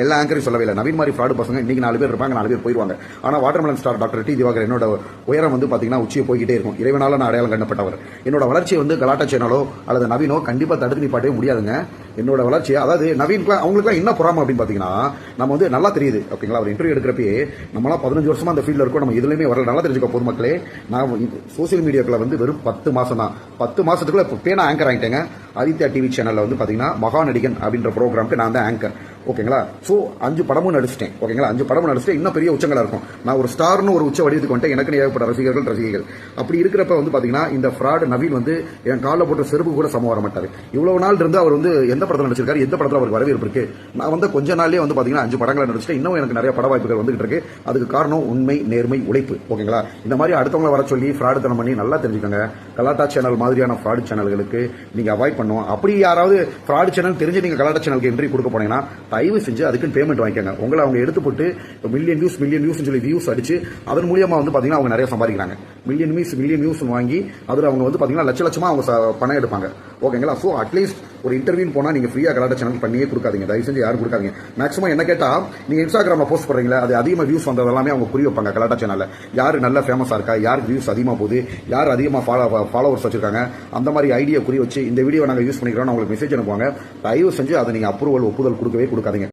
எல்லா ஆங்கரையும் சொல்லவே இல்லை. நவீன் மாதிரி ஃப்ராடு பசங்க இன்னைக்கு 4 பேர் இருப்பாங்க, 4 பேர் போயிடுவாங்க. ஆனால் watermelon star doctor D Diwakar என்னோட உயரம் வந்து பார்த்தீங்கன்னா உச்சியை போய்கிட்டே இருக்கும். இறைவனால நான் அடையாளம் கண்டப்பட்டவர். என்னோட வளர்ச்சியை வந்து கலாட்டா சேனலோ அல்லது நவீனோ கண்டிப்பாக தடுத்து நிப்பாட்டவே முடியாதுங்க. என்னோட வளர்ச்சி அதாவது நவீனுக்கு அவங்களுக்கு என்ன பொறாம அப்படின்னு பார்த்தீங்கன்னா, நம்ம வந்து நல்லா தெரியுது ஓகேங்களா. ஒரு இன்டர்வியூ எடுக்கிறப்பே நம்மளாம் 15 வருஷமா அந்த ஃபீல்டில் இருக்கும், நம்ம இதுலையுமே வரல. நல்லா தெரிஞ்சுக்க பொதுமக்களே, நான் சோசியல் மீடியாக்களை வந்து வெறும் 10 மாசம் தான். 10 மாசத்துக்குள்ள இப்போ பேனா ஆங்கர் ஆகிட்டேங்க. ஆதித்யா டிவி சேனலில் வந்து பார்த்தீங்கன்னா மகாநடிகன் அப்படின்ற ப்ரோக்ராமுக்கு நான் தான் ஆங்கர் ஓகேங்களா. ஸோ 5 படமும் நடிச்சிட்டேன் ஓகேங்களா. 5 படமும் நடிச்சிட்டேன். இன்னும் பெரிய உச்சங்களா இருக்கும். நான் ஒரு ஸ்டார்னு ஒரு உச்ச வடிவத்துக்கு வந்துட்டு எனக்கு ஏகப்பட்ட ரசிகர்கள். அப்படி இருக்கிறப்ப வந்து பாத்தீங்கன்னா இந்த ஃப்ராட் நவீன் வந்து என் காலில் போட்ட செருப்பு கூட சம வர மாட்டாரு. இவ்வளவு நாள் இருந்து அவர் வந்து எந்த படத்தில் நடிச்சிருக்காரு, எந்த படத்தில் அவருக்கு வரவேற்பு இருக்கு. நான் வந்து கொஞ்ச நாள்லயே வந்து பாத்தீங்கன்னா 5 படங்களை நடிச்சிட்டேன். இன்னும் எனக்கு நிறைய பட வாய்ப்புகள் வந்துகிட்டு இருக்கு. அதுக்கு காரணம் உண்மை, நேர்மை, உழைப்பு ஓகேங்களா. இந்த மாதிரி அடுத்தவங்களை வர சொல்லி ஃப்ராடு தனம் பண்ணி நல்லா தெரிஞ்சுக்கோங்க. கலாட்டா சேனல் மாதிரியான ஃப்ராடு சேனல்களுக்கு நீங்க அவாய்ட் பண்ணுவோம். அப்படி யாராவது ஃப்ராடு சேனல் தெரிஞ்சு நீங்க கலாட்டா சேனலுக்கு என்ட்ரி கொடுக்க போனீங்கன்னா தயவு செஞ்சு அதுக்கு பேமெண்ட் வாங்கிக்கங்க. உங்களை அவங்க எடுத்து போட்டு மில்லியன் வியூஸ் சொல்லி வியூஸ் அடிச்சு அதன் மூலியமா வந்து பாத்தீங்கன்னா அவங்க நிறைய சம்பாதிக்கிறாங்க. மில்லியன் வியூஸ் வாங்கி அதுல அவங்க வந்து பாத்தீங்கன்னா லட்சமா அவங்க பணம் எடுப்பாங்க ஓகேங்களா. சோ அட்லீஸ்ட் ஒரு இன்டர்வியூ போனா நீங்க ஃப்ரீயா கலாட்டா சேனல் பண்ணியே கொடுக்காதீங்க. தயவு செஞ்சு யாரும் கொடுக்காதீங்க. மேக்ஸிமம் என்ன கேட்டா நீங்க இன்ஸ்டாகிராம்ல போஸ்ட் பண்றீங்களா, அது அதிகமா வியூஸ் வந்தது எல்லாமே அவங்க புரிய வைப்பாங்க. கலாட்டா சேனல்ல யாரு நல்ல ஃபேமஸா இருக்கா, யாருக்கு வியூஸ் அதிகமா போகுது, யார் அதிகமா ஃபாலோவர்ஸ் வச்சிருக்காங்க, அந்த மாதிரி ஐடியா குறி வச்சு இந்த வீடியோ நாங்க யூஸ் பண்ணிக்கிறோம் உங்களுக்கு மெசேஜ் அனுப்புவாங்க. தயவு செஞ்சு அதை நீங்க ஒப்புதல் கொடுக்கவே கொடுக்காதீங்க.